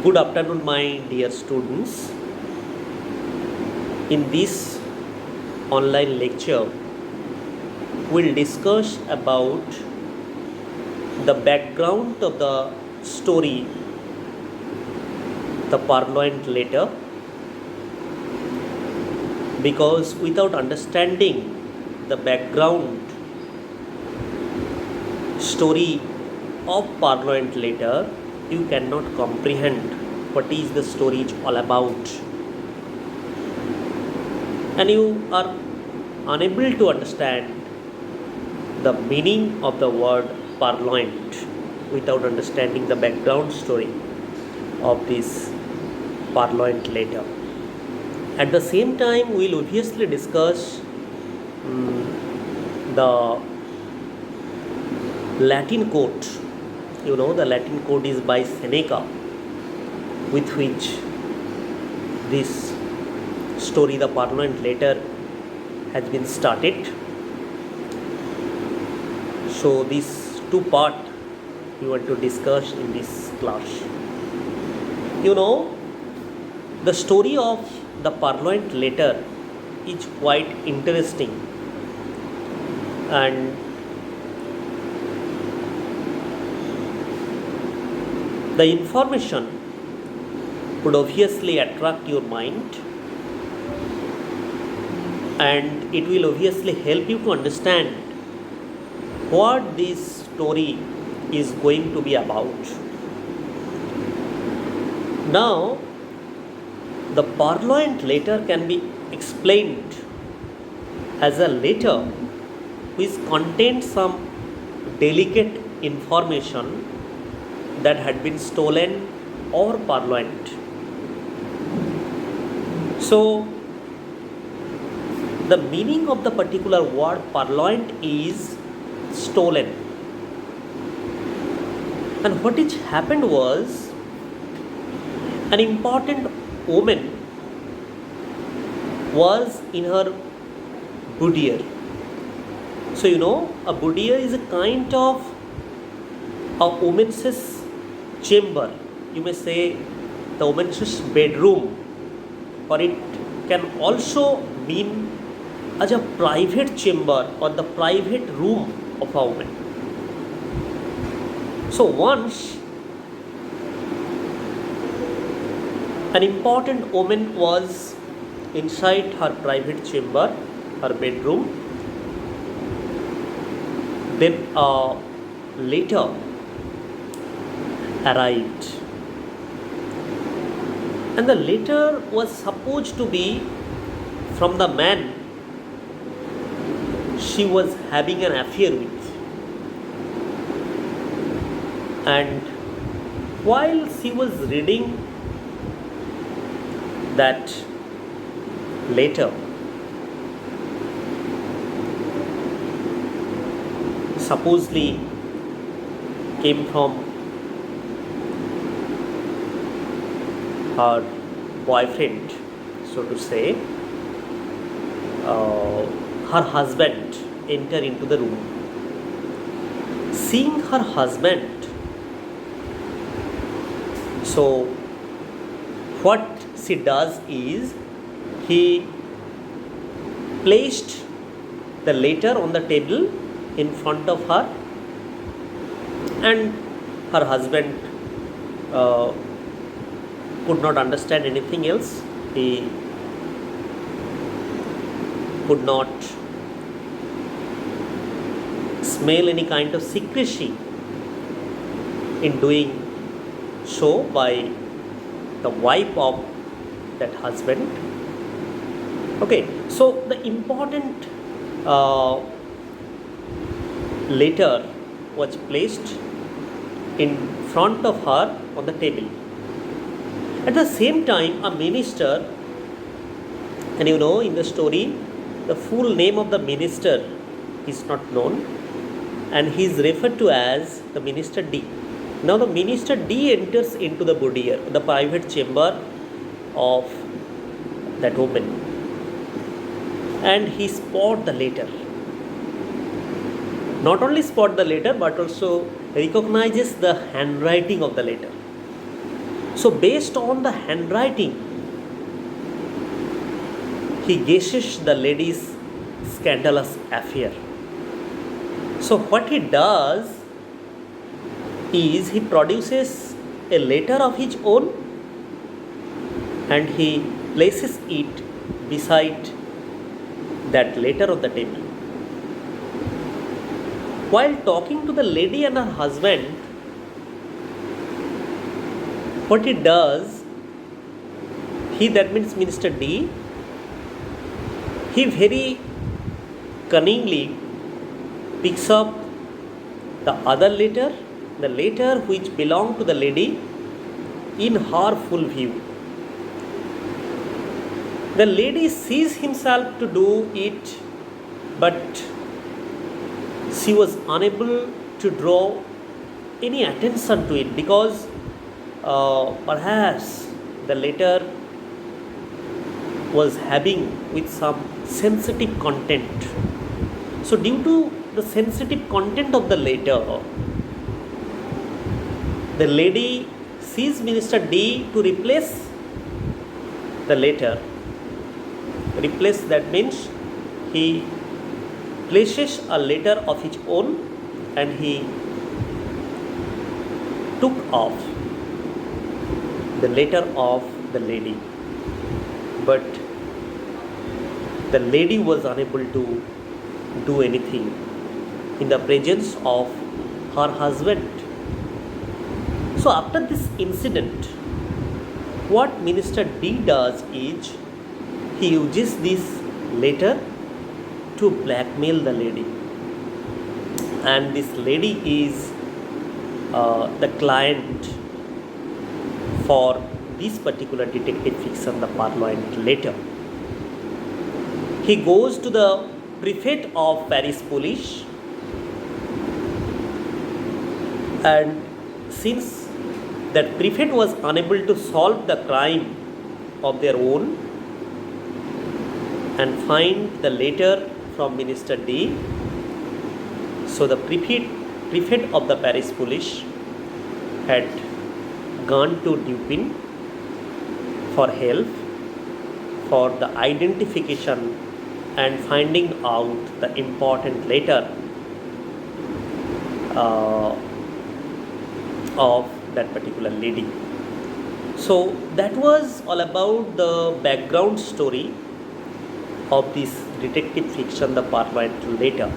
Good afternoon, my dear students. In this online lecture, we'll discuss about the background of the story, the Parloint letter, because without understanding the background story of Parloint letter, you cannot comprehend what is the story all about, and you are unable to understand the meaning of the word Parloint without understanding the background story of this Parloint letter. At the same time, we'll obviously discuss the Latin quote. You know, the Latin quote is by Seneca, with which this story, the Parloint letter, has been started. So, these two parts we want to discuss in this class. You know, the story of the Parloint letter is quite interesting, and the information would obviously attract your mind, and it will obviously help you to understand what this story is going to be about. Now, the Parloint letter can be explained as a letter which contains some delicate information that had been stolen or purloined. So, the meaning of the particular word purloined is stolen. And what it happened was, an important woman was in her boudoir. So, you know, a boudoir is a kind of a woman's chamber. You may say the woman's bedroom, or it can also mean as a private chamber or the private room of a woman. So once an important woman was inside her private chamber, her bedroom, then a letter arrived, and the letter was supposed to be from the man she was having an affair with. And while she was reading that letter, supposedly came from her boyfriend, so to say, her husband enter into the room. Seeing her husband, so what she does is, he placed the letter on the table in front of her, and her husband could not understand anything else. He could not smell any kind of secrecy in doing so by the wife of that husband. Okay, so the important letter was placed in front of her on the table. At the same time, a minister, and you know, in the story, the full name of the minister is not known, and he is referred to as the minister D. Now, the minister D enters into the boudoir, the private chamber of that woman, and he spot the letter. Not only spot the letter, but also recognizes the handwriting of the letter. So based on the handwriting, he guesses the lady's scandalous affair. So what he does is he produces a letter of his own and he places it beside that letter on the table. While talking to the lady and her husband, what he does, that means Minister D, he very cunningly picks up the other letter, the letter which belonged to the lady, in her full view. The lady sees himself to do it, but she was unable to draw any attention to it because perhaps the letter was having with some sensitive content. So due to the sensitive content of the letter, the lady sees Minister D to replace the letter. Replace, that means he places a letter of his own and he took off the letter of the lady. But the lady was unable to do anything in the presence of her husband. So after this incident, what Minister D does is he uses this letter to blackmail the lady. And this lady is the client for this particular detective fiction, the Parloint letter. He goes to the prefect of Paris police, and since that prefect was unable to solve the crime of their own and find the letter from Minister D, so the prefect of the Paris police had gone to Dupin for help for the identification and finding out the important letter of that particular lady. So that was all about the background story of this detective fiction, the Parloint letter.